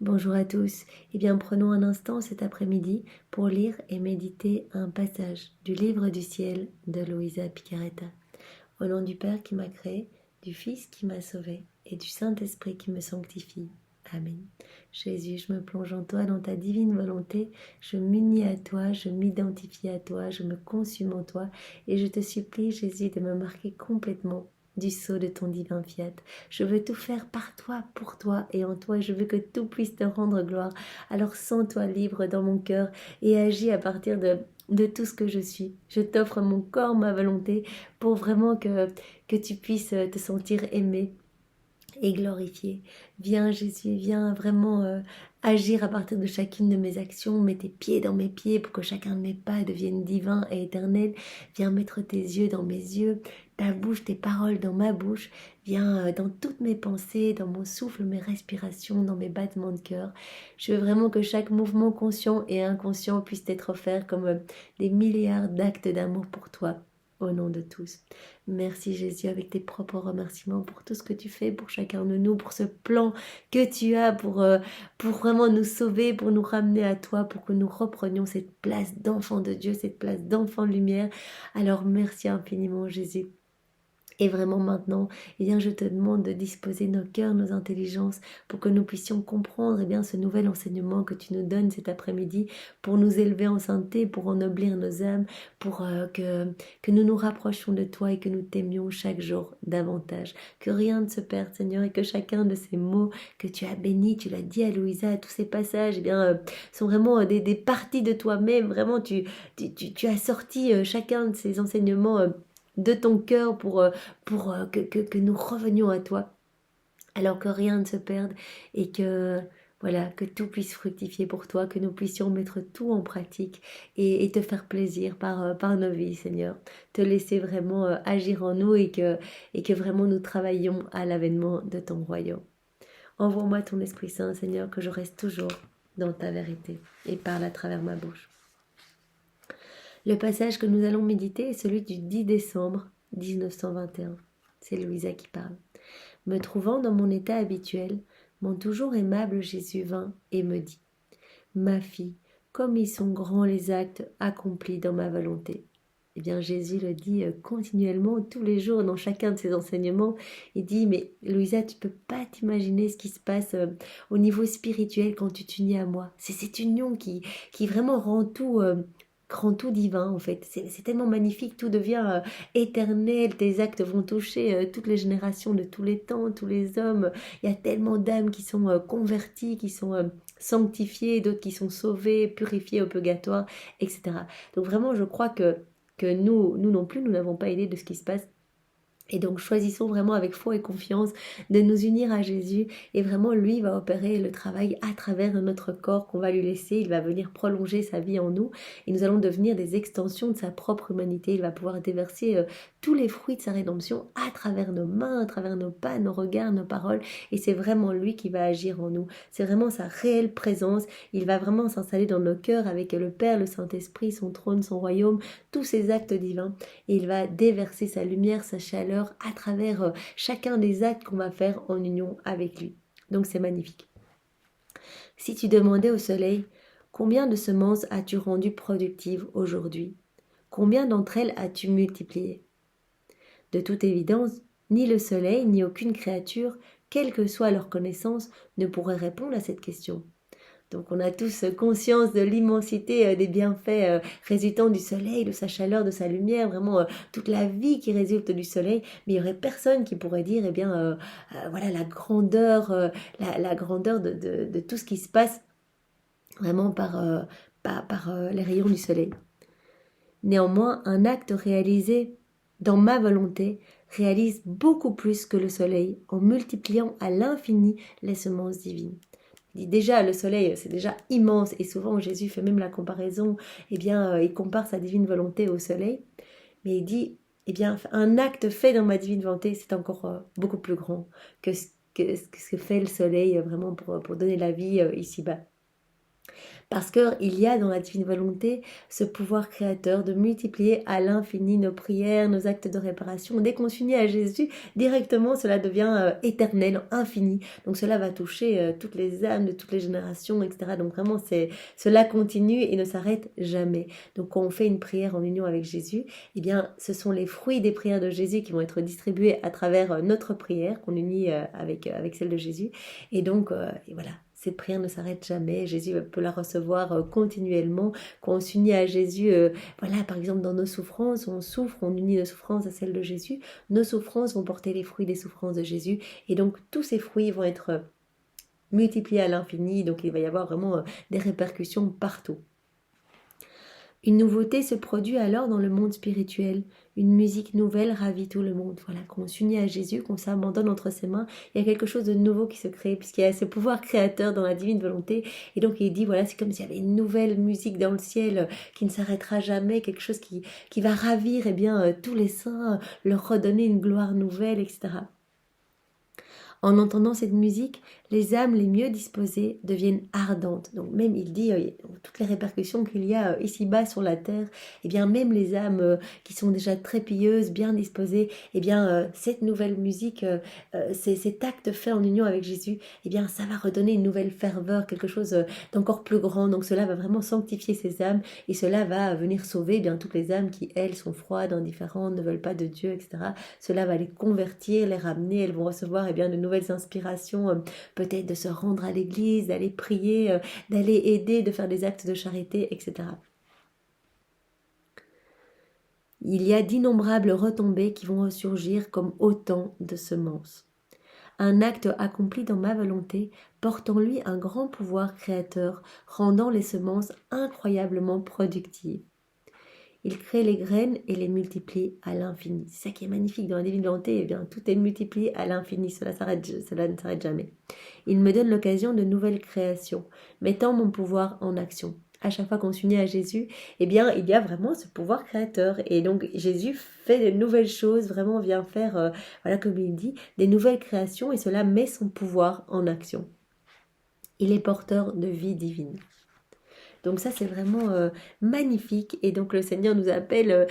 Bonjour à tous. Eh bien, prenons un instant cet après-midi pour lire et méditer un passage du Livre du ciel de Luisa Picaretta. Au nom du Père qui m'a créé, du Fils qui m'a sauvé et du Saint-Esprit qui me sanctifie. Amen. Jésus, je me plonge en toi, dans ta divine volonté. Je m'unis à toi, je m'identifie à toi, je me consume en toi. Et je te supplie, Jésus, de me marquer complètement du sceau de ton divin fiat. Je veux tout faire par toi, pour toi et en toi. Je veux que tout puisse te rendre gloire. Alors sens-toi libre dans mon cœur et agis à partir de tout ce que je suis. Je t'offre mon corps, ma volonté, pour vraiment que tu puisses te sentir aimé et glorifié. Viens Jésus, viens vraiment agir à partir de chacune de mes actions. Mets tes pieds dans mes pieds pour que chacun de mes pas devienne divin et éternel. Viens mettre tes yeux dans mes yeux, ta bouche, tes paroles dans ma bouche. Viens dans toutes mes pensées, dans mon souffle, mes respirations, dans mes battements de cœur. Je veux vraiment que chaque mouvement conscient et inconscient puisse être offert comme des milliards d'actes d'amour pour toi. Au nom de tous. Merci Jésus, avec tes propres remerciements pour tout ce que tu fais pour chacun de nous, pour ce plan que tu as pour vraiment nous sauver, pour nous ramener à toi, pour que nous reprenions cette place d'enfant de Dieu, cette place d'enfant de lumière. Alors merci infiniment Jésus. Et vraiment maintenant, eh bien, je te demande de disposer nos cœurs, nos intelligences, pour que nous puissions comprendre eh bien, ce nouvel enseignement que tu nous donnes cet après-midi, pour nous élever en sainteté, pour ennoblir nos âmes, pour que nous nous rapprochions de toi et que nous t'aimions chaque jour davantage. Que rien ne se perde, Seigneur, et que chacun de ces mots que tu as bénis, tu l'as dit à Louisa, tous ces passages, eh bien, sont vraiment des parties de toi-même. Vraiment, tu as sorti chacun de ces enseignements de ton cœur pour que nous revenions à toi, alors que rien ne se perde et que voilà, que tout puisse fructifier pour toi, que nous puissions mettre tout en pratique et te faire plaisir par nos vies, Seigneur. Te laisser vraiment agir en nous et que vraiment nous travaillions à l'avènement de ton royaume. Envoie-moi ton Esprit Saint, Seigneur, que je reste toujours dans ta vérité et parle à travers ma bouche. Le passage que nous allons méditer est celui du 10 décembre 1921. C'est Louisa qui parle. Me trouvant dans mon état habituel, mon toujours aimable Jésus vint et me dit « Ma fille, comme ils sont grands les actes accomplis dans ma volonté. » Eh bien, Jésus le dit continuellement, tous les jours, dans chacun de ses enseignements. Il dit, mais Louisa, tu peux pas t'imaginer ce qui se passe au niveau spirituel quand tu t'unis à moi. C'est cette union qui vraiment rend tout divin, en fait. C'est tellement magnifique, tout devient éternel. Tes actes vont toucher toutes les générations de tous les temps, tous les hommes. Il y a tellement d'âmes qui sont converties, qui sont sanctifiées, d'autres qui sont sauvées, purifiées au purgatoire, etc. Donc vraiment, je crois que nous non plus, nous n'avons pas idée de ce qui se passe. Et donc choisissons vraiment avec foi et confiance de nous unir à Jésus et vraiment lui va opérer le travail à travers notre corps qu'on va lui laisser, il va venir prolonger sa vie en nous et nous allons devenir des extensions de sa propre humanité, il va pouvoir déverser tous les fruits de sa rédemption à travers nos mains, à travers nos pas, nos regards, nos paroles et c'est vraiment lui qui va agir en nous, c'est vraiment sa réelle présence, il va vraiment s'installer dans nos cœurs avec le Père, le Saint-Esprit, son trône, son royaume, tous ses actes divins et il va déverser sa lumière, sa chaleur à travers chacun des actes qu'on va faire en union avec lui. Donc c'est magnifique. Si tu demandais au soleil, combien de semences as-tu rendues productives aujourd'hui? Combien d'entre elles as-tu multipliées? De toute évidence, ni le soleil, ni aucune créature, quelle que soit leur connaissance, ne pourrait répondre à cette question. Donc on a tous conscience de l'immensité des bienfaits résultant du soleil, de sa chaleur, de sa lumière, vraiment toute la vie qui résulte du soleil. Mais il n'y aurait personne qui pourrait dire, eh bien, voilà la grandeur, la grandeur de tout ce qui se passe vraiment par les rayons du soleil. Néanmoins, un acte réalisé dans ma volonté réalise beaucoup plus que le soleil en multipliant à l'infini les semences divines. Déjà, le soleil, c'est déjà immense et souvent Jésus fait même la comparaison, eh bien, il compare sa divine volonté au soleil, mais il dit, eh bien, un acte fait dans ma divine volonté, c'est encore beaucoup plus grand que ce que fait le soleil vraiment pour donner la vie ici-bas. Parce qu'il y a dans la divine volonté ce pouvoir créateur de multiplier à l'infini nos prières, nos actes de réparation. Dès qu'on s'unit à Jésus, directement cela devient éternel, infini. Donc cela va toucher toutes les âmes de toutes les générations, etc. Donc vraiment, cela continue et ne s'arrête jamais. Donc quand on fait une prière en union avec Jésus, eh bien ce sont les fruits des prières de Jésus qui vont être distribués à travers notre prière qu'on unit avec celle de Jésus. Et donc, et voilà. Cette prière ne s'arrête jamais, Jésus peut la recevoir continuellement. Quand on s'unit à Jésus, voilà, par exemple dans nos souffrances, on souffre, on unit nos souffrances à celles de Jésus, nos souffrances vont porter les fruits des souffrances de Jésus, et donc tous ces fruits vont être multipliés à l'infini, donc il va y avoir vraiment des répercussions partout. Une nouveauté se produit alors dans le monde spirituel. Une musique nouvelle ravit tout le monde. Voilà, quand on s'unit à Jésus, qu'on s'abandonne entre ses mains, il y a quelque chose de nouveau qui se crée, puisqu'il y a ce pouvoir créateur dans la divine volonté. Et donc il dit, voilà, c'est comme s'il y avait une nouvelle musique dans le ciel qui ne s'arrêtera jamais, quelque chose qui va ravir tous les saints, leur redonner une gloire nouvelle, etc. En entendant cette musique, les âmes les mieux disposées deviennent ardentes. Donc même, il dit, toutes les répercussions qu'il y a ici-bas sur la terre, eh bien même les âmes qui sont déjà très pieuses, bien disposées, eh bien cette nouvelle musique, cet acte fait en union avec Jésus, eh bien ça va redonner une nouvelle ferveur, quelque chose d'encore plus grand. Donc cela va vraiment sanctifier ces âmes et cela va venir sauver toutes les âmes qui, elles, sont froides, indifférentes, ne veulent pas de Dieu, etc. Cela va les convertir, les ramener, elles vont recevoir de nouvelles inspirations, peut-être de se rendre à l'église, d'aller prier, d'aller aider, de faire des actes de charité, etc. Il y a d'innombrables retombées qui vont ressurgir comme autant de semences. Un acte accompli dans ma volonté porte en lui un grand pouvoir créateur, rendant les semences incroyablement productives. Il crée les graines et les multiplie à l'infini. C'est ça qui est magnifique dans la divine volonté, tout est multiplié à l'infini, cela ne s'arrête jamais. Il me donne l'occasion de nouvelles créations, mettant mon pouvoir en action. À chaque fois qu'on s'unit à Jésus, il y a vraiment ce pouvoir créateur. Et donc Jésus fait de nouvelles choses, vraiment vient faire, comme il dit, des nouvelles créations et cela met son pouvoir en action. Il est porteur de vie divine. Donc ça, c'est vraiment magnifique. Et donc le Seigneur nous appelle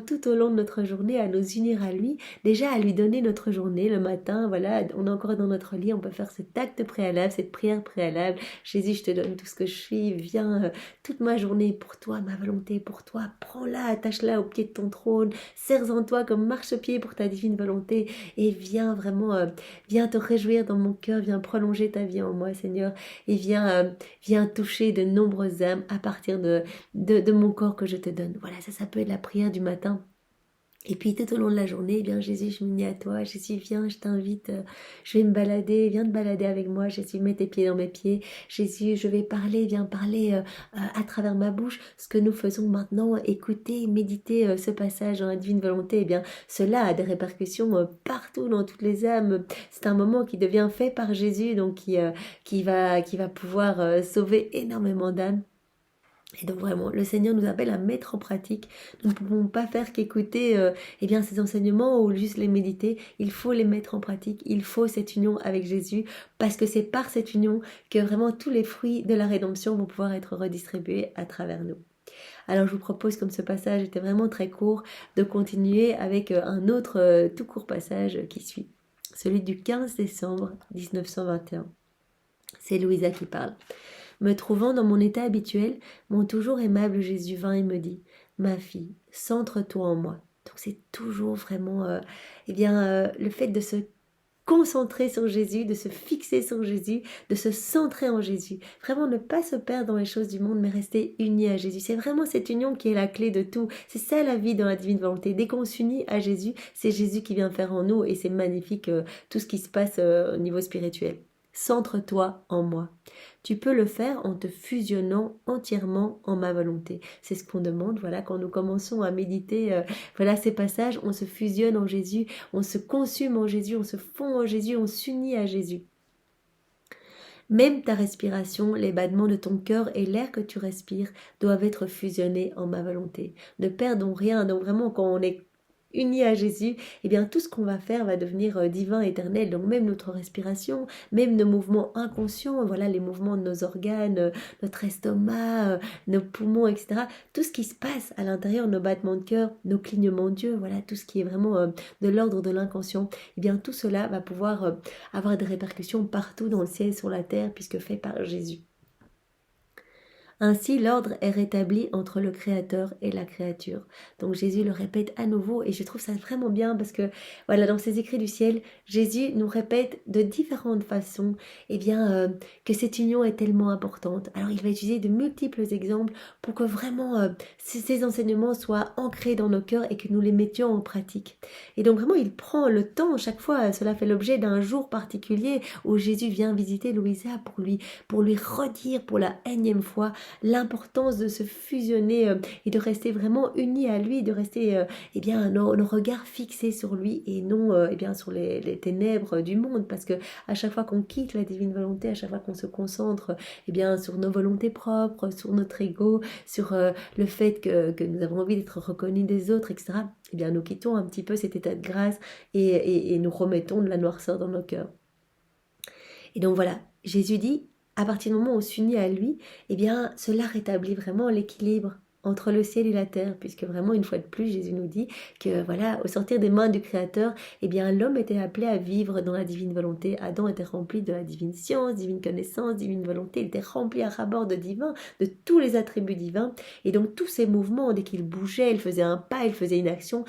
tout au long de notre journée à nous unir à lui. Déjà à lui donner notre journée le matin. Voilà, on est encore dans notre lit. On peut faire cet acte préalable, cette prière préalable. Jésus, je te donne tout ce que je suis. Viens, toute ma journée pour toi, ma volonté pour toi. Prends-la, attache-la au pied de ton trône. Serre-en toi comme marchepied pour ta divine volonté. Et viens vraiment, viens te réjouir dans mon cœur. Viens prolonger ta vie en moi, Seigneur. Et viens toucher de nombreuses âmes à partir de mon corps que je te donne. Voilà, ça peut être la prière du matin. Et puis tout au long de la journée, Jésus, je m'unis à toi. Jésus, viens, je t'invite, je vais me balader, viens te balader avec moi. Jésus, mets tes pieds dans mes pieds. Jésus, je vais parler, viens parler à travers ma bouche. Ce que nous faisons maintenant, écouter, méditer ce passage dans la divine volonté, cela a des répercussions partout dans toutes les âmes. C'est un moment qui devient fait par Jésus, donc qui va pouvoir sauver énormément d'âmes. Et donc vraiment, le Seigneur nous appelle à mettre en pratique. Nous ne pouvons pas faire qu'écouter ces enseignements ou juste les méditer. Il faut les mettre en pratique. Il faut cette union avec Jésus parce que c'est par cette union que vraiment tous les fruits de la rédemption vont pouvoir être redistribués à travers nous. Alors je vous propose, comme ce passage était vraiment très court, de continuer avec un autre tout court passage qui suit. Celui du 15 décembre 1921. C'est Louisa qui parle. Me trouvant dans mon état habituel, mon toujours aimable Jésus vint et me dit « Ma fille, centre-toi en moi ». Donc c'est toujours vraiment le fait de se concentrer sur Jésus, de se fixer sur Jésus, de se centrer en Jésus. Vraiment ne pas se perdre dans les choses du monde, mais rester unis à Jésus. C'est vraiment cette union qui est la clé de tout. C'est ça la vie dans la divine volonté. Dès qu'on s'unit à Jésus, c'est Jésus qui vient faire en nous et c'est magnifique tout ce qui se passe au niveau spirituel. Centre-toi en moi. Tu peux le faire en te fusionnant entièrement en ma volonté. C'est ce qu'on demande, quand nous commençons à méditer, ces passages, on se fusionne en Jésus, on se consume en Jésus, on se fond en Jésus, on s'unit à Jésus. Même ta respiration, les battements de ton cœur et l'air que tu respires doivent être fusionnés en ma volonté. Ne perdons rien, donc vraiment quand on est unis à Jésus, eh bien tout ce qu'on va faire va devenir divin, éternel. Donc même notre respiration, même nos mouvements inconscients, voilà les mouvements de nos organes, notre estomac, nos poumons, etc. Tout ce qui se passe à l'intérieur, nos battements de cœur, nos clignements d'yeux, voilà tout ce qui est vraiment de l'ordre de l'inconscient, eh bien tout cela va pouvoir avoir des répercussions partout dans le ciel et sur la terre, puisque fait par Jésus. Ainsi, l'ordre est rétabli entre le Créateur et la créature. Donc Jésus le répète à nouveau et je trouve ça vraiment bien parce que voilà, dans ses écrits du ciel, Jésus nous répète de différentes façons que cette union est tellement importante. Alors il va utiliser de multiples exemples pour que vraiment ces enseignements soient ancrés dans nos cœurs et que nous les mettions en pratique. Et donc vraiment, il prend le temps, chaque fois, cela fait l'objet d'un jour particulier où Jésus vient visiter Louisa pour lui redire pour la énième fois l'importance de se fusionner et de rester vraiment unis à lui, de rester nos regards fixés sur lui et non sur les ténèbres du monde, parce que à chaque fois qu'on quitte la divine volonté, à chaque fois qu'on se concentre sur nos volontés propres, sur notre ego, sur le fait que nous avons envie d'être reconnus des autres, etc., nous quittons un petit peu cet état de grâce et nous remettons de la noirceur dans nos cœurs. Et donc voilà, Jésus dit, à partir du moment où on s'unit à lui, cela rétablit vraiment l'équilibre entre le ciel et la terre, puisque vraiment, une fois de plus, Jésus nous dit que voilà, au sortir des mains du Créateur, l'homme était appelé à vivre dans la divine volonté. Adam était rempli de la divine science, divine connaissance, divine volonté, il était rempli à ras-bord de divin, de tous les attributs divins, et donc tous ces mouvements, dès qu'il bougeait, il faisait un pas, il faisait une action,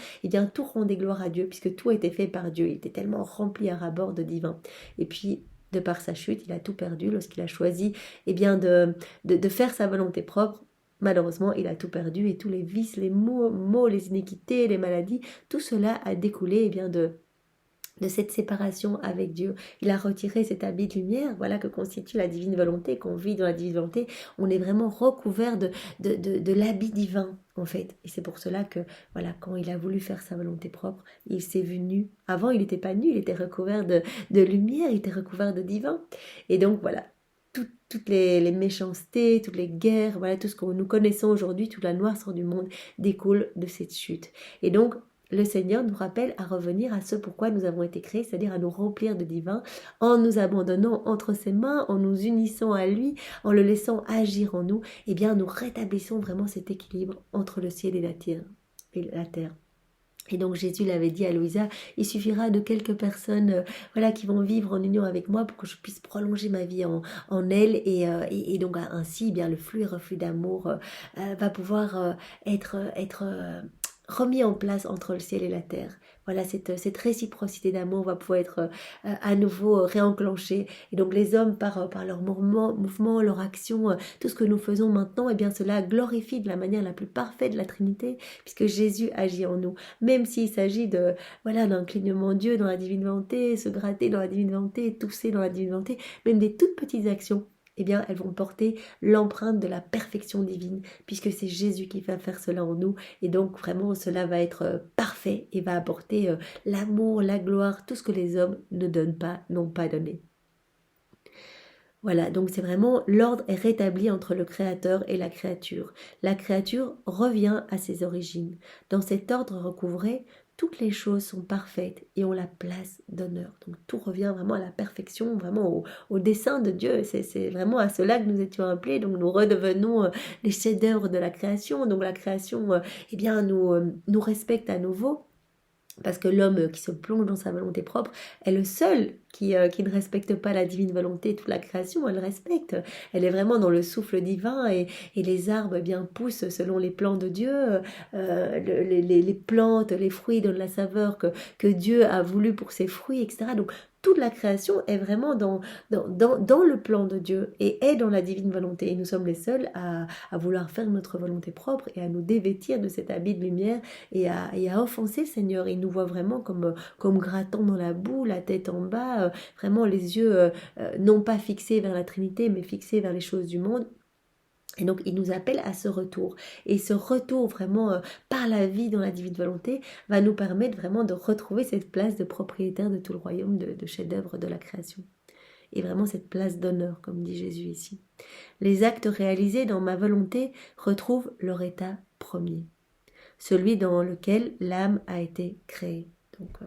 tout rendait gloire à Dieu, puisque tout était fait par Dieu, il était tellement rempli à ras-bord de divin. Et puis, de par sa chute, il a tout perdu lorsqu'il a choisi de faire sa volonté propre. Malheureusement, il a tout perdu et tous les vices, les maux, les iniquités, les maladies, tout cela a découlé de cette séparation avec Dieu. Il a retiré cet habit de lumière, voilà que constitue la divine volonté, qu'on vit dans la divine volonté. On est vraiment recouvert de l'habit divin, en fait. Et c'est pour cela que, voilà, quand il a voulu faire sa volonté propre, il s'est vu nu. Avant, il n'était pas nu, il était recouvert de lumière, il était recouvert de divin. Et donc, voilà, toutes les méchancetés, toutes les guerres, voilà, tout ce que nous connaissons aujourd'hui, toute la noirceur du monde découle de cette chute. Et donc, le Seigneur nous rappelle à revenir à ce pourquoi nous avons été créés, c'est-à-dire à nous remplir de divin, en nous abandonnant entre ses mains, en nous unissant à lui, en le laissant agir en nous, nous rétablissons vraiment cet équilibre entre le ciel et la terre. Et donc Jésus l'avait dit à Louisa, il suffira de quelques personnes qui vont vivre en union avec moi pour que je puisse prolonger ma vie en elle et donc ainsi le flux et reflux d'amour va pouvoir être remis en place entre le ciel et la terre. Voilà, cette réciprocité d'amour va pouvoir être à nouveau réenclenchée. Et donc les hommes, par leur mouvement, leur action, tout ce que nous faisons maintenant, cela glorifie de la manière la plus parfaite la Trinité, puisque Jésus agit en nous. Même s'il s'agit d'un clignement Dieu dans la divine volonté, se gratter dans la divine volonté, tousser dans la divine volonté, même des toutes petites actions, elles vont porter l'empreinte de la perfection divine, puisque c'est Jésus qui va faire cela en nous, et donc vraiment cela va être parfait et va apporter l'amour, la gloire, tout ce que les hommes n'ont pas donné. Voilà, donc c'est vraiment l'ordre est rétabli entre le Créateur et la créature. La créature revient à ses origines. Dans cet ordre recouvré, toutes les choses sont parfaites et ont la place d'honneur. Donc tout revient vraiment à la perfection, vraiment au dessein de Dieu. C'est vraiment à cela que nous étions appelés. Donc nous redevenons les chefs-d'œuvre de la création. Donc la création, nous respecte à nouveau. Parce que l'homme qui se plonge dans sa volonté propre est le seul qui ne respecte pas la divine volonté. Toute la création, elle respecte. Elle est vraiment dans le souffle divin et les arbres poussent selon les plans de Dieu. Les plantes, les fruits donnent la saveur que Dieu a voulu pour ses fruits, etc. Donc toute la création est vraiment dans le plan de Dieu et est dans la divine volonté. Et nous sommes les seuls à vouloir faire notre volonté propre et à nous dévêtir de cet habit de lumière et à offenser le Seigneur. Il nous voit vraiment comme grattant dans la boue, la tête en bas, vraiment les yeux non pas fixés vers la Trinité, mais fixés vers les choses du monde. Et donc il nous appelle à ce retour. Et ce retour vraiment par la vie dans la divine volonté va nous permettre vraiment de retrouver cette place de propriétaire de tout le royaume, de chef-d'œuvre de la création. Et vraiment cette place d'honneur, comme dit Jésus ici. Les actes réalisés dans ma volonté retrouvent leur état premier. celui dans lequel l'âme a été créée. Donc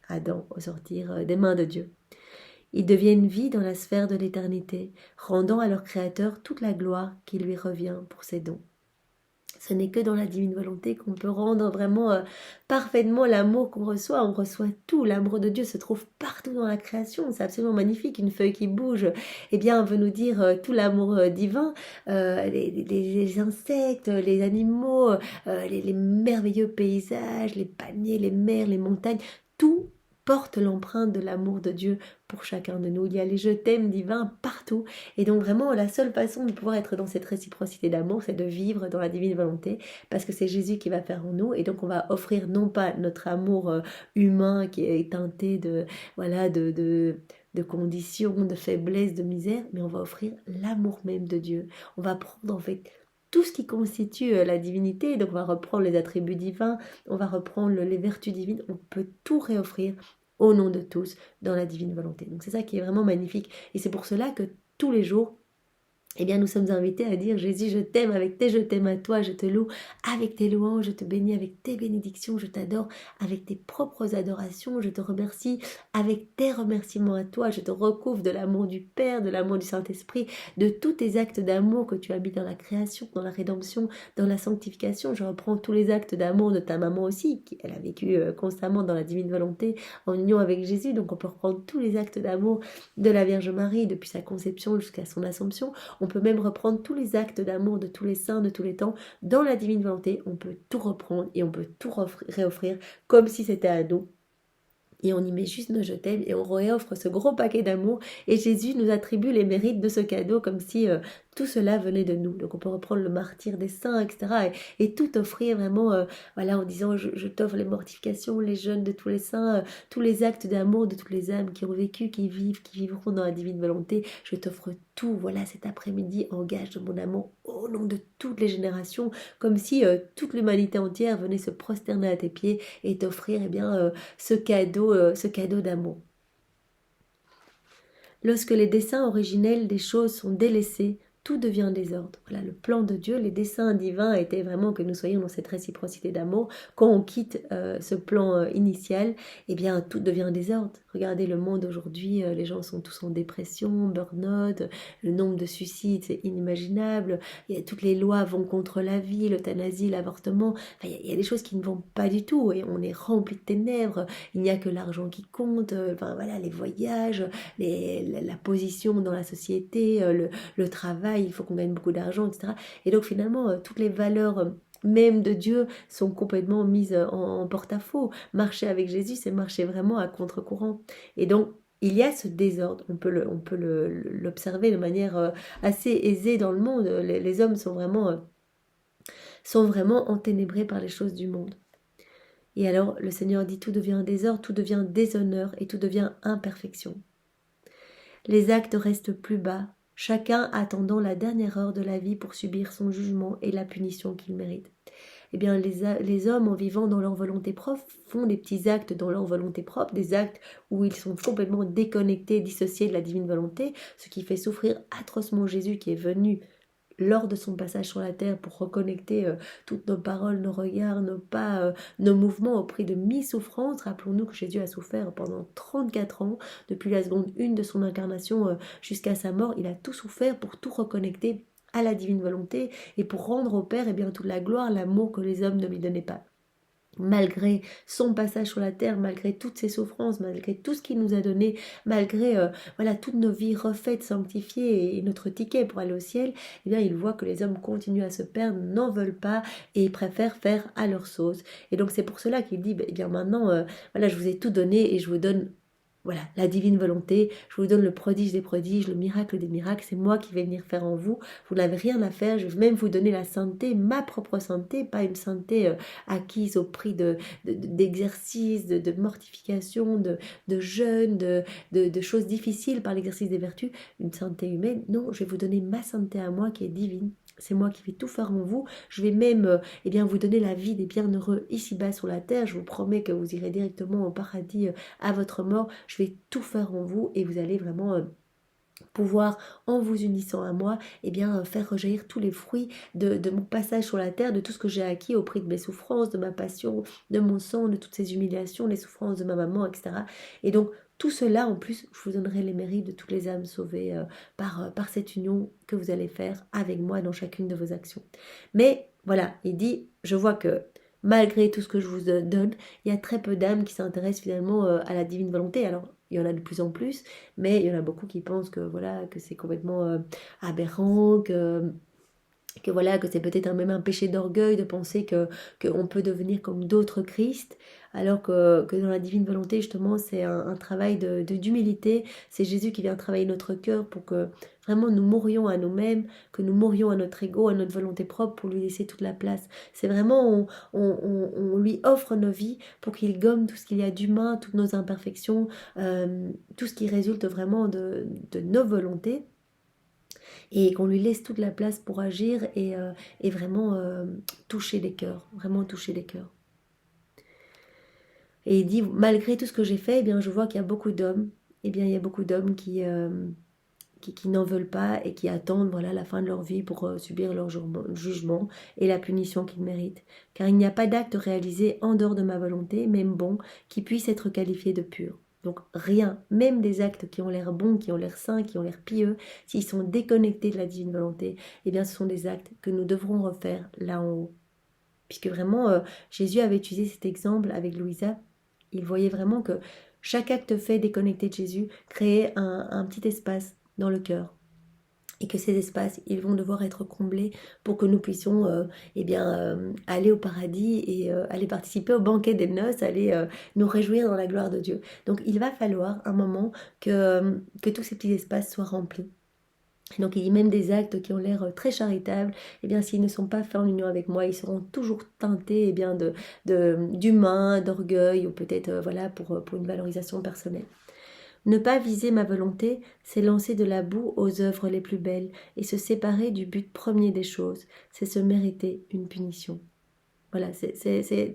Adam au sortir des mains de Dieu. Ils deviennent vie dans la sphère de l'éternité, rendant à leur Créateur toute la gloire qui lui revient pour ses dons. Ce n'est que dans la divine volonté qu'on peut rendre vraiment parfaitement l'amour qu'on reçoit. On reçoit tout. L'amour de Dieu se trouve partout dans la création. C'est absolument magnifique. Une feuille qui bouge, eh bien, veut nous dire tout l'amour divin. Les insectes, les animaux, les merveilleux paysages, les palmiers, les mers, les montagnes, tout porte l'empreinte de l'amour de Dieu pour chacun de nous. Il y a les je t'aime divins partout. Et donc vraiment, la seule façon de pouvoir être dans cette réciprocité d'amour, c'est de vivre dans la divine volonté, parce que c'est Jésus qui va faire en nous. Et donc on va offrir non pas notre amour humain qui est teinté de, voilà, de conditions, de faiblesse, de misère, mais on va offrir l'amour même de Dieu. On va prendre en fait tout ce qui constitue la divinité, donc on va reprendre les attributs divins, on va reprendre les vertus divines, on peut tout réoffrir au nom de tous, dans la divine volonté. Donc c'est ça qui est vraiment magnifique. Et c'est pour cela que tous les jours, eh bien, nous sommes invités à dire Jésus, je t'aime avec tes je t'aime à toi, je te loue avec tes louanges, je te bénis avec tes bénédictions, je t'adore avec tes propres adorations, je te remercie avec tes remerciements à toi, je te recouvre de l'amour du Père, de l'amour du Saint-Esprit, de tous tes actes d'amour que tu as mis dans la création, dans la rédemption, dans la sanctification. Je reprends tous les actes d'amour de ta maman aussi, qui elle a vécu constamment dans la divine volonté, en union avec Jésus. Donc on peut reprendre tous les actes d'amour de la Vierge Marie, depuis sa conception jusqu'à son Assomption. On peut même reprendre tous les actes d'amour de tous les saints, de tous les temps, dans la divine volonté. On peut tout reprendre et on peut tout réoffrir comme si c'était à nous. Et on y met juste nos je t'aime et on réoffre ce gros paquet d'amour. Et Jésus nous attribue les mérites de ce cadeau comme si tout cela venait de nous. Donc on peut reprendre le martyre des saints, etc. Et tout offrir vraiment, voilà, en disant je t'offre les mortifications, les jeûnes de tous les saints, tous les actes d'amour de toutes les âmes qui ont vécu, qui vivent, qui vivront dans la divine volonté. Je t'offre tout. Voilà, cet après-midi, engage de mon amour au nom de toutes les générations, comme si toute l'humanité entière venait se prosterner à tes pieds et t'offrir ce cadeau d'amour. Lorsque les desseins originels des choses sont délaissés, tout devient désordre. Voilà, le plan de Dieu, les desseins divins étaient vraiment que nous soyons dans cette réciprocité d'amour. Quand on quitte ce plan initial, eh bien tout devient désordre. Regardez le monde aujourd'hui, les gens sont tous en dépression, burn-out, le nombre de suicides c'est inimaginable, toutes les lois vont contre la vie, l'euthanasie, l'avortement, enfin, il y a des choses qui ne vont pas du tout et on est rempli de ténèbres, il n'y a que l'argent qui compte, enfin voilà, les voyages, la position dans la société, le travail, il faut qu'on gagne beaucoup d'argent, etc. Et donc finalement, toutes les valeurs même de Dieu sont complètement mises en porte-à-faux. Marcher avec Jésus, c'est marcher vraiment à contre-courant. Et donc, il y a ce désordre, on peut l'observer de manière assez aisée dans le monde. Les hommes sont vraiment enténébrés par les choses du monde. Et alors, le Seigneur dit, tout devient désordre, tout devient déshonneur et tout devient imperfection. Les actes restent plus bas, chacun attendant la dernière heure de la vie pour subir son jugement et la punition qu'il mérite. Eh bien, les hommes, en vivant dans leur volonté propre, font des petits actes dans leur volonté propre, des actes où ils sont complètement déconnectés, dissociés de la divine volonté, ce qui fait souffrir atrocement Jésus qui est venu lors de son passage sur la terre pour reconnecter toutes nos paroles, nos regards, nos pas, nos mouvements au prix de 1000 souffrances. Rappelons-nous que Jésus a souffert pendant 34 ans, depuis la seconde 1 de son incarnation jusqu'à sa mort. Il a tout souffert pour tout reconnecter à la divine volonté et pour rendre au Père toute la gloire, l'amour que les hommes ne lui donnaient pas. Malgré son passage sur la terre, malgré toutes ses souffrances, malgré tout ce qu'il nous a donné, malgré toutes nos vies refaites, sanctifiées et notre ticket pour aller au ciel, eh bien il voit que les hommes continuent à se perdre, n'en veulent pas et ils préfèrent faire à leur sauce. Et donc c'est pour cela qu'il dit, eh bien maintenant, je vous ai tout donné et je vous donne la divine volonté, je vous donne le prodige des prodiges, le miracle des miracles, c'est moi qui vais venir faire en vous, vous n'avez rien à faire, je vais même vous donner la sainteté, ma propre sainteté, pas une sainteté acquise au prix d'exercices, de mortification, de jeûne, de choses difficiles par l'exercice des vertus, une sainteté humaine, non, je vais vous donner ma sainteté à moi qui est divine. C'est moi qui vais tout faire en vous. Je vais même vous donner la vie des bienheureux ici-bas sur la terre. Je vous promets que vous irez directement au paradis à votre mort. Je vais tout faire en vous et vous allez vraiment pouvoir, en vous unissant à moi, eh bien, faire rejaillir tous les fruits de mon passage sur la terre, de tout ce que j'ai acquis au prix de mes souffrances, de ma passion, de mon sang, de toutes ces humiliations, les souffrances de ma maman, etc. Et donc, tout cela, en plus, je vous donnerai les mérites de toutes les âmes sauvées par cette union que vous allez faire avec moi dans chacune de vos actions. Mais voilà, il dit, je vois que malgré tout ce que je vous donne, il y a très peu d'âmes qui s'intéressent finalement à la divine volonté. Alors, il y en a de plus en plus, mais il y en a beaucoup qui pensent que voilà que c'est complètement aberrant, que voilà que c'est peut-être même un péché d'orgueil de penser que qu'on peut devenir comme d'autres Christ, alors que dans la divine volonté justement c'est un travail d'humilité. C'est Jésus qui vient travailler notre cœur pour que vraiment nous mourions à nous-mêmes, que nous mourions à notre ego, à notre volonté propre pour lui laisser toute la place. C'est vraiment on lui offre nos vies pour qu'il gomme tout ce qu'il y a d'humain, toutes nos imperfections, tout ce qui résulte vraiment de nos volontés, et qu'on lui laisse toute la place pour agir et vraiment toucher les cœurs, vraiment toucher les cœurs. Et il dit, malgré tout ce que j'ai fait, eh bien, je vois qu'il y a beaucoup d'hommes, eh bien, il y a beaucoup d'hommes qui n'en veulent pas et qui attendent voilà, la fin de leur vie pour subir leur jugement et la punition qu'ils méritent. Car il n'y a pas d'acte réalisé en dehors de ma volonté, même bon, qui puisse être qualifié de pur. Donc rien, même des actes qui ont l'air bons, qui ont l'air saints, qui ont l'air pieux, s'ils sont déconnectés de la divine volonté, eh bien ce sont des actes que nous devrons refaire là en haut. Puisque vraiment, Jésus avait utilisé cet exemple avec Louisa. Il voyait vraiment que chaque acte fait déconnecté de Jésus créait un petit espace dans le cœur. Et que ces espaces, ils vont devoir être comblés pour que nous puissions aller au paradis et aller participer au banquet des noces, aller nous réjouir dans la gloire de Dieu. Donc il va falloir un moment que tous ces petits espaces soient remplis. Donc il dit même des actes qui ont l'air très charitables, eh bien s'ils ne sont pas faits en union avec moi, ils seront toujours teintés eh bien, d'humain, d'orgueil ou peut-être voilà pour une valorisation personnelle. Ne pas viser ma volonté, c'est lancer de la boue aux œuvres les plus belles et se séparer du but premier des choses, c'est se mériter une punition. Voilà, ce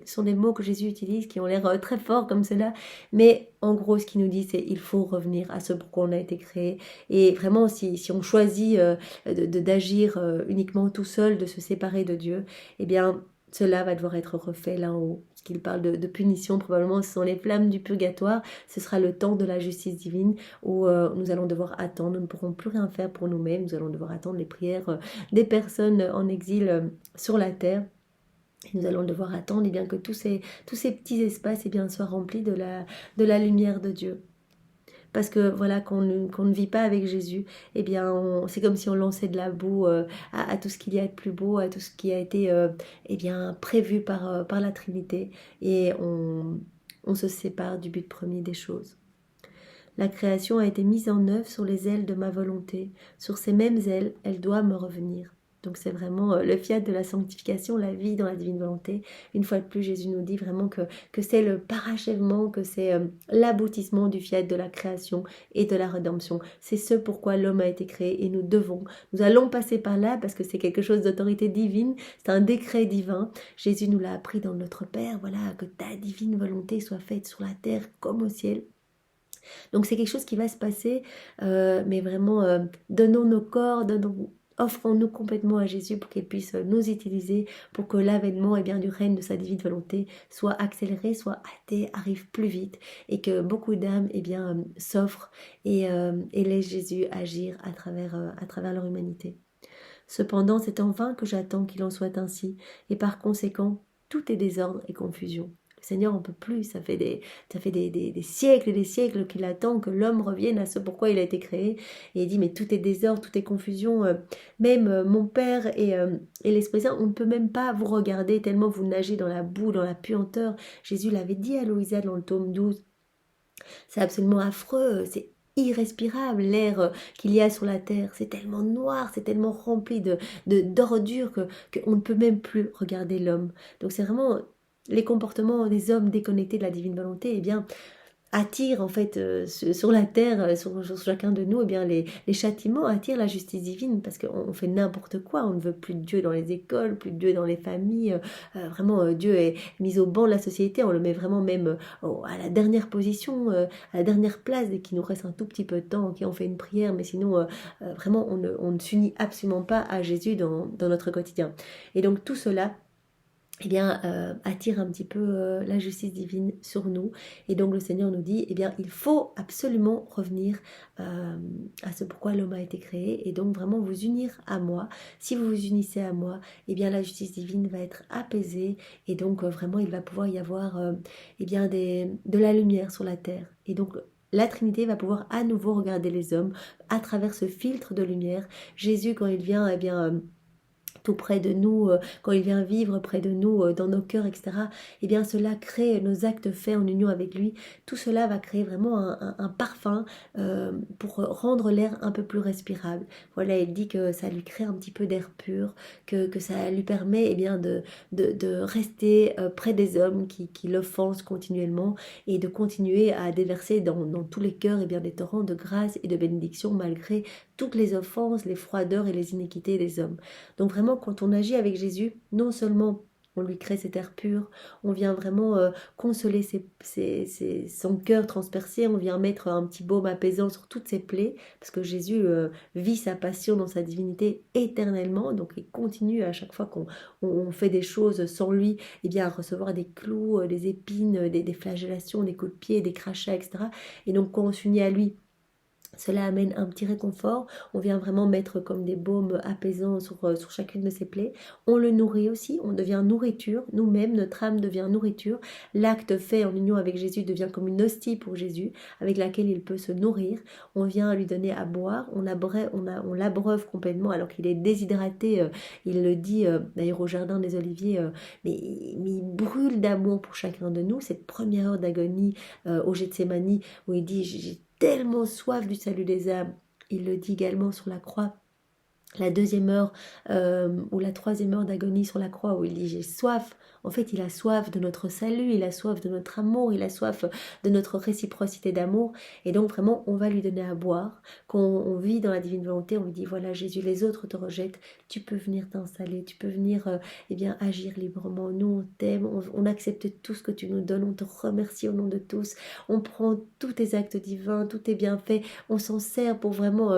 sont des mots que Jésus utilise qui ont l'air très forts comme cela, mais en gros ce qu'il nous dit c'est il faut revenir à ce pourquoi on a été créé. Et vraiment si on choisit d'agir uniquement tout seul, de se séparer de Dieu, eh bien cela va devoir être refait là en haut. Parce qu'il parle de punition, probablement ce sont les flammes du purgatoire, ce sera le temps de la justice divine où nous allons devoir attendre, nous ne pourrons plus rien faire pour nous-mêmes, nous allons devoir attendre les prières des personnes en exil sur la terre. Et nous allons devoir attendre eh bien, que tous ces petits espaces eh bien, soient remplis de la lumière de Dieu. Parce que voilà, qu'on ne vit pas avec Jésus, eh bien, c'est comme si on lançait de la boue à tout ce qu'il y a de plus beau, à tout ce qui a été eh bien, prévu par la Trinité. Et on se sépare du but premier des choses. La création a été mise en œuvre sur les ailes de ma volonté. Sur ces mêmes ailes, elle doit me revenir. Donc c'est vraiment le fiat de la sanctification, la vie dans la divine volonté. Une fois de plus, Jésus nous dit vraiment que c'est le parachèvement, que c'est l'aboutissement du fiat de la création et de la rédemption. C'est ce pourquoi l'homme a été créé et nous allons passer par là parce que c'est quelque chose d'autorité divine, c'est un décret divin. Jésus nous l'a appris dans notre Père, voilà, que ta divine volonté soit faite sur la terre comme au ciel. Donc c'est quelque chose qui va se passer, mais vraiment donnons nos corps, offrons-nous complètement à Jésus pour qu'il puisse nous utiliser, pour que l'avènement du règne de sa divine volonté soit accéléré, soit hâté, arrive plus vite, et que beaucoup d'âmes s'offrent et laissent Jésus agir à travers leur humanité. Cependant, c'est en vain que j'attends qu'il en soit ainsi, et par conséquent, tout est désordre et confusion. Seigneur, on ne peut plus, ça fait des siècles et des siècles qu'il attend que l'homme revienne à ce pourquoi il a été créé. Et il dit, mais tout est désordre, tout est confusion. Même mon Père et l'Esprit Saint, on ne peut même pas vous regarder tellement vous nagez dans la boue, dans la puanteur. Jésus l'avait dit à Louisa dans le tome 12. C'est absolument affreux, c'est irrespirable l'air qu'il y a sur la terre, c'est tellement noir, c'est tellement rempli d'ordures qu'on ne peut même plus regarder l'homme. Donc c'est vraiment les comportements des hommes déconnectés de la divine volonté, eh bien attire en fait sur la terre, sur chacun de nous, eh bien les châtiments attirent la justice divine parce qu'on fait n'importe quoi, on ne veut plus de Dieu dans les écoles, plus de Dieu dans les familles, vraiment Dieu est mis au banc de la société, on le met vraiment même à la dernière position, à la dernière place dès qu'il nous reste un tout petit peu de temps, ok on fait une prière, mais sinon vraiment on ne s'unit absolument pas à Jésus dans notre quotidien. Et donc tout cela eh bien, attire un petit peu la justice divine sur nous. Et donc le Seigneur nous dit, eh bien, il faut absolument revenir à ce pourquoi l'homme a été créé, et donc vraiment vous unir à moi. Si vous vous unissez à moi, eh bien, la justice divine va être apaisée, et donc vraiment, il va pouvoir y avoir eh bien, de la lumière sur la terre. Et donc, la Trinité va pouvoir à nouveau regarder les hommes à travers ce filtre de lumière. Jésus, quand il vient, eh bien... tout près de nous, quand il vient vivre près de nous, dans nos cœurs, etc., eh bien cela crée nos actes faits en union avec lui. Tout cela va créer vraiment un parfum pour rendre l'air un peu plus respirable. Voilà, il dit que ça lui crée un petit peu d'air pur, que ça lui permet eh bien, de rester près des hommes qui l'offensent continuellement et de continuer à déverser dans tous les cœurs eh bien, des torrents de grâce et de bénédiction malgré toutes les offenses, les froideurs et les iniquités des hommes. Donc vraiment, quand on agit avec Jésus, non seulement on lui crée cet air pur, on vient vraiment consoler son cœur transpercé, on vient mettre un petit baume apaisant sur toutes ses plaies, parce que Jésus vit sa passion dans sa divinité éternellement, donc il continue à chaque fois qu'on fait des choses sans lui, eh bien, à recevoir des clous, des épines, des flagellations, des coups de pied, des crachats, etc. Et donc quand on s'unit à lui, cela amène un petit réconfort, on vient vraiment mettre comme des baumes apaisants sur chacune de ses plaies. On le nourrit aussi, on devient nourriture, nous-mêmes, notre âme devient nourriture. L'acte fait en union avec Jésus devient comme une hostie pour Jésus, avec laquelle il peut se nourrir. On vient lui donner à boire, on l'abreuve complètement alors qu'il est déshydraté, il le dit d'ailleurs au Jardin des Oliviers, mais il brûle d'amour pour chacun de nous. Cette première heure d'agonie au Gethsémani où il dit « j'ai tellement soif du salut des âmes ». Il le dit également sur la croix, la deuxième heure ou la troisième heure d'agonie sur la croix où il dit j'ai soif. En fait, il a soif de notre salut, il a soif de notre amour, il a soif de notre réciprocité d'amour. Et donc vraiment, on va lui donner à boire. Quand on vit dans la divine volonté, on lui dit voilà Jésus, les autres te rejettent, tu peux venir t'installer, tu peux venir eh bien agir librement. Nous, on t'aime, on accepte tout ce que tu nous donnes, on te remercie au nom de tous. On prend tous tes actes divins, tous tes bienfaits, on s'en sert pour vraiment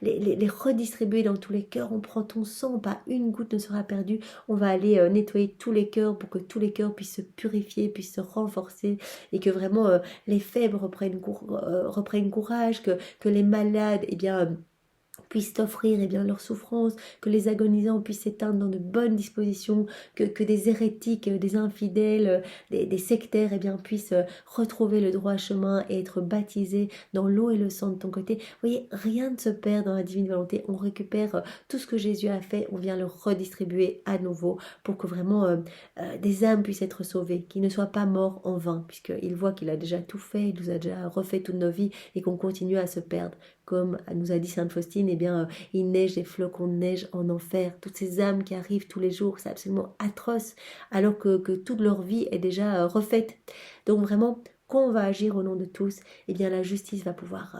les redistribuer dans tous les cœurs. On prend ton sang, pas une goutte ne sera perdue. On va aller nettoyer tous les cœurs pour que tous les cœurs puissent se purifier, puissent se renforcer et que vraiment les faibles reprennent courage, que les malades eh bien puissent offrir eh bien, leur souffrance, que les agonisants puissent s'éteindre dans de bonnes dispositions, que des hérétiques, des infidèles, des sectaires eh bien, puissent retrouver le droit chemin et être baptisés dans l'eau et le sang de ton côté. Vous voyez, rien ne se perd dans la divine volonté. On récupère tout ce que Jésus a fait, on vient le redistribuer à nouveau pour que vraiment des âmes puissent être sauvées, qu'ils ne soient pas morts en vain, puisqu'il voit qu'il a déjà tout fait, il nous a déjà refait toutes nos vies et qu'on continue à se perdre. Comme nous a dit Sainte Faustine, eh bien, il neige des flocons de neige en enfer. Toutes ces âmes qui arrivent tous les jours, c'est absolument atroce, alors que toute leur vie est déjà refaite. Donc vraiment, quand on va agir au nom de tous, eh bien, la justice va pouvoir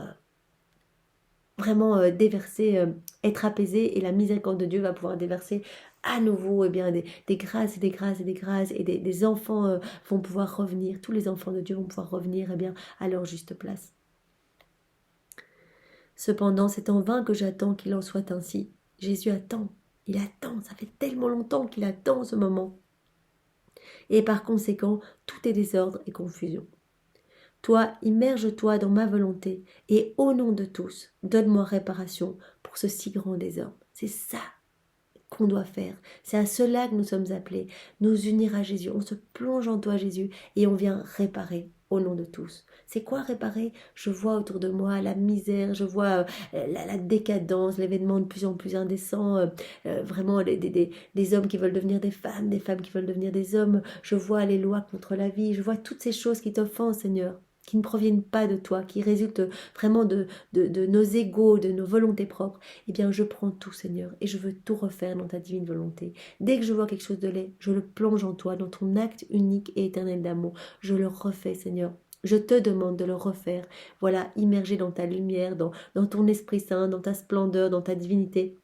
vraiment déverser, être apaisée, et la miséricorde de Dieu va pouvoir déverser à nouveau eh bien, des grâces et des grâces et des grâces, et des enfants vont pouvoir revenir, tous les enfants de Dieu vont pouvoir revenir eh bien, à leur juste place. Cependant, c'est en vain que j'attends qu'il en soit ainsi. Jésus attend, il attend, ça fait tellement longtemps qu'il attend ce moment. Et par conséquent, tout est désordre et confusion. Toi, immerge-toi dans ma volonté, et au nom de tous, donne-moi réparation pour ce si grand désordre. C'est ça qu'on doit faire. C'est à cela que nous sommes appelés, nous unir à Jésus. On se plonge en toi, Jésus, et on vient réparer au nom de tous. C'est quoi réparer? Je vois autour de moi la misère, je vois la décadence, l'événement de plus en plus indécent, vraiment des hommes qui veulent devenir des femmes qui veulent devenir des hommes. Je vois les lois contre la vie, je vois toutes ces choses qui t'offensent, Seigneur, qui ne proviennent pas de toi, qui résultent vraiment de nos égos, de nos volontés propres. Eh bien, je prends tout, Seigneur, et je veux tout refaire dans ta divine volonté. Dès que je vois quelque chose de laid, je le plonge en toi, dans ton acte unique et éternel d'amour. Je le refais, Seigneur. Je te demande de le refaire, voilà, immergé dans ta lumière, dans ton Esprit Saint, dans ta splendeur, dans ta divinité.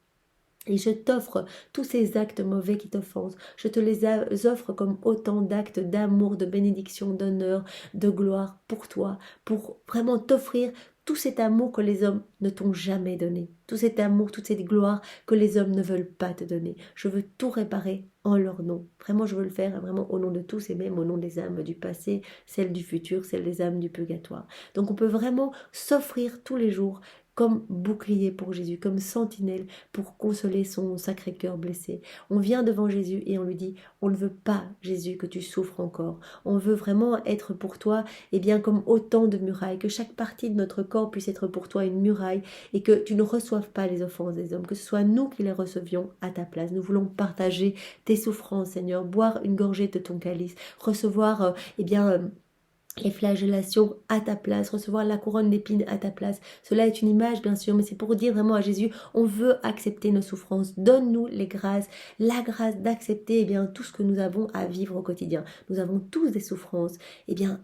Et je t'offre tous ces actes mauvais qui t'offensent. Je te les offre comme autant d'actes d'amour, de bénédiction, d'honneur, de gloire pour toi, pour vraiment t'offrir tout cet amour que les hommes ne t'ont jamais donné. Tout cet amour, toute cette gloire que les hommes ne veulent pas te donner. Je veux tout réparer en leur nom. Vraiment, je veux le faire vraiment au nom de tous et même au nom des âmes du passé, celles du futur, celles des âmes du purgatoire. Donc on peut vraiment s'offrir tous les jours comme bouclier pour Jésus, comme sentinelle pour consoler son sacré cœur blessé. On vient devant Jésus et on lui dit, on ne veut pas, Jésus, que tu souffres encore. On veut vraiment être pour toi, eh bien, comme autant de murailles, que chaque partie de notre corps puisse être pour toi une muraille et que tu ne reçoives pas les offenses des hommes, que ce soit nous qui les recevions à ta place. Nous voulons partager tes souffrances, Seigneur, boire une gorgée de ton calice, recevoir, les flagellations à ta place, recevoir la couronne d'épines à ta place. Cela est une image, bien sûr, mais c'est pour dire vraiment à Jésus, on veut accepter nos souffrances. Donne-nous les grâces, la grâce d'accepter tout ce que nous avons à vivre au quotidien. Nous avons tous des souffrances.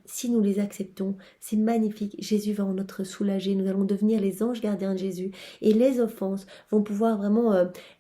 Si nous les acceptons, c'est magnifique. Jésus va en être soulagé. Nous allons devenir les anges gardiens de Jésus. Et les offenses vont pouvoir vraiment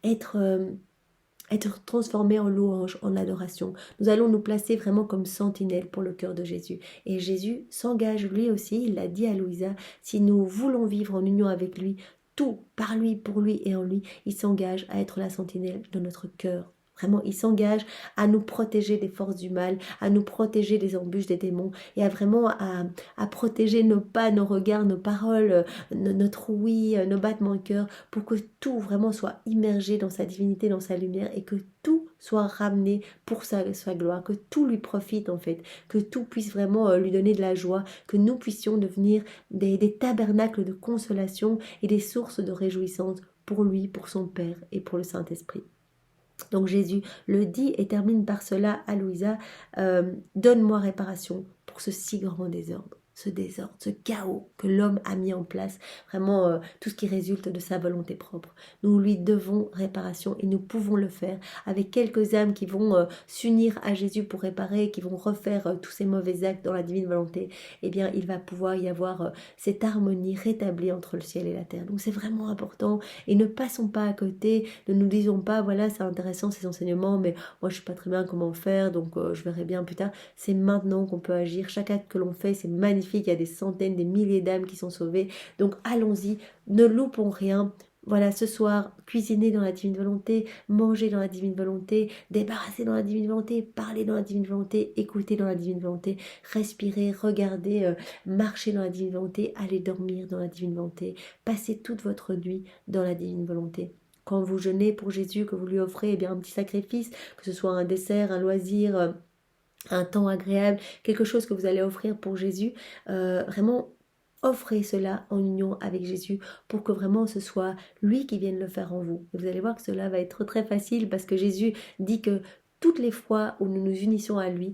être transformés en louange, en adoration. Nous allons nous placer vraiment comme sentinelles pour le cœur de Jésus. Et Jésus s'engage lui aussi, il l'a dit à Louisa, si nous voulons vivre en union avec lui, tout par lui, pour lui et en lui, il s'engage à être la sentinelle de notre cœur. Vraiment, il s'engage à nous protéger des forces du mal, à nous protéger des embûches des démons et à protéger nos pas, nos regards, nos paroles, notre oui, nos battements de cœur pour que tout vraiment soit immergé dans sa divinité, dans sa lumière et que tout soit ramené pour sa gloire, que tout lui profite en fait, que tout puisse vraiment lui donner de la joie, que nous puissions devenir des tabernacles de consolation et des sources de réjouissance pour lui, pour son Père et pour le Saint-Esprit. Donc Jésus le dit et termine par cela à Louisa, donne-moi réparation pour ce si grand désordre, ce chaos que l'homme a mis en place, vraiment tout ce qui résulte de sa volonté propre. Nous lui devons réparation et nous pouvons le faire avec quelques âmes qui vont s'unir à Jésus pour réparer, qui vont refaire tous ces mauvais actes dans la divine volonté. Il va pouvoir y avoir cette harmonie rétablie entre le ciel et la terre. Donc c'est vraiment important et ne passons pas à côté, ne nous disons pas voilà c'est intéressant ces enseignements mais moi je sais pas très bien comment faire donc je verrai bien plus tard. C'est maintenant qu'on peut agir, chaque acte que l'on fait c'est magnifique, il y a des centaines, des milliers d'âmes qui sont sauvées, donc allons-y, ne loupons rien. Voilà, ce soir, cuisiner dans la divine volonté, manger dans la divine volonté, débarrasser dans la divine volonté, parler dans la divine volonté, écouter dans la divine volonté, respirer, regarder, marcher dans la divine volonté, aller dormir dans la divine volonté, passer toute votre nuit dans la divine volonté. Quand vous jeûnez pour Jésus, que vous lui offrez un petit sacrifice, que ce soit un dessert, un loisir, un temps agréable, quelque chose que vous allez offrir pour Jésus, vraiment offrez cela en union avec Jésus pour que vraiment ce soit lui qui vienne le faire en vous. Et vous allez voir que cela va être très facile parce que Jésus dit que toutes les fois où nous nous unissons à lui,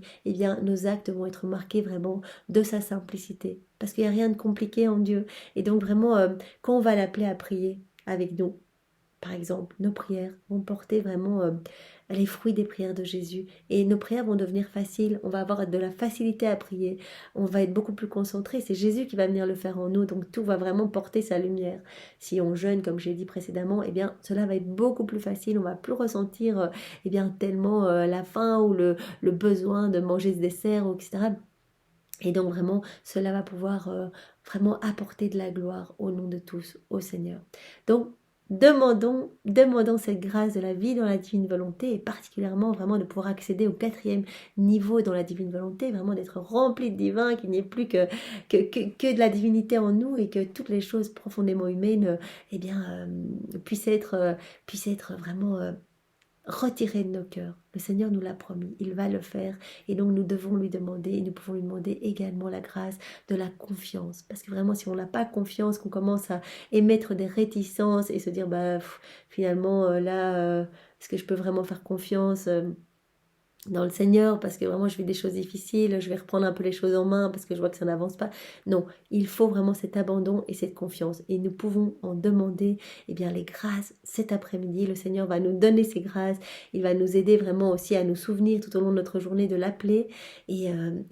nos actes vont être marqués vraiment de sa simplicité. Parce qu'il n'y a rien de compliqué en Dieu. Et donc vraiment, quand on va l'appeler à prier avec nous, par exemple, nos prières vont porter vraiment les fruits des prières de Jésus. Et nos prières vont devenir faciles. On va avoir de la facilité à prier. On va être beaucoup plus concentré. C'est Jésus qui va venir le faire en nous. Donc tout va vraiment porter sa lumière. Si on jeûne, comme j'ai dit précédemment, cela va être beaucoup plus facile. On va plus ressentir tellement la faim ou le besoin de manger ce dessert, etc. Et donc vraiment, cela va pouvoir vraiment apporter de la gloire au nom de tous, au Seigneur. Donc, demandons cette grâce de la vie dans la divine volonté et particulièrement vraiment de pouvoir accéder au 4e niveau dans la divine volonté, vraiment d'être rempli de divin, qu'il n'y ait plus que de la divinité en nous et que toutes les choses profondément humaines puissent être vraiment retirées de nos cœurs. Le Seigneur nous l'a promis, il va le faire et donc nous devons lui demander et nous pouvons lui demander également la grâce de la confiance parce que vraiment si on n'a pas confiance, qu'on commence à émettre des réticences et se dire finalement est-ce que je peux vraiment faire confiance dans le Seigneur parce que vraiment je vis des choses difficiles, je vais reprendre un peu les choses en main parce que je vois que ça n'avance pas. Non, il faut vraiment cet abandon et cette confiance. Et nous pouvons en demander bien, les grâces cet après-midi. Le Seigneur va nous donner ces grâces. Il va nous aider vraiment aussi à nous souvenir tout au long de notre journée de l'appeler. Et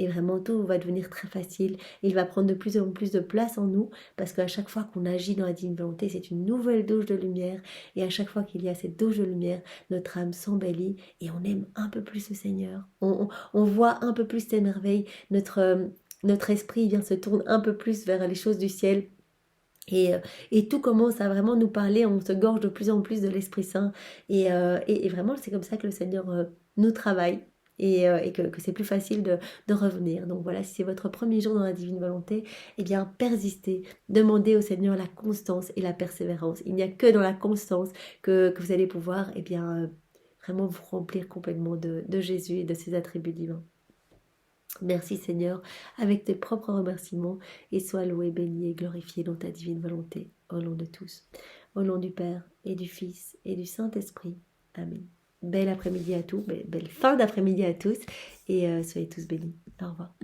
vraiment tout va devenir très facile. Il va prendre de plus en plus de place en nous parce qu'à chaque fois qu'on agit dans la divine volonté, c'est une nouvelle douche de lumière. Et à chaque fois qu'il y a cette douche de lumière, notre âme s'embellit et on aime un peu plus le Seigneur. On voit un peu plus ses merveilles. Notre esprit se tourne un peu plus vers les choses du ciel. Et tout commence à vraiment nous parler, on se gorge de plus en plus de l'Esprit Saint. Et vraiment, c'est comme ça que le Seigneur nous travaille. Et que c'est plus facile de revenir. Donc voilà, si c'est votre premier jour dans la divine volonté, persistez, demandez au Seigneur la constance et la persévérance. Il n'y a que dans la constance que vous allez pouvoir vraiment vous remplir complètement de Jésus et de ses attributs divins. Merci Seigneur, avec tes propres remerciements, et sois loué, béni et glorifié dans ta divine volonté, au nom de tous. Au nom du Père, et du Fils, et du Saint-Esprit. Amen. Bel après-midi à tous, belle fin d'après-midi à tous, et soyez tous bénis. Au revoir.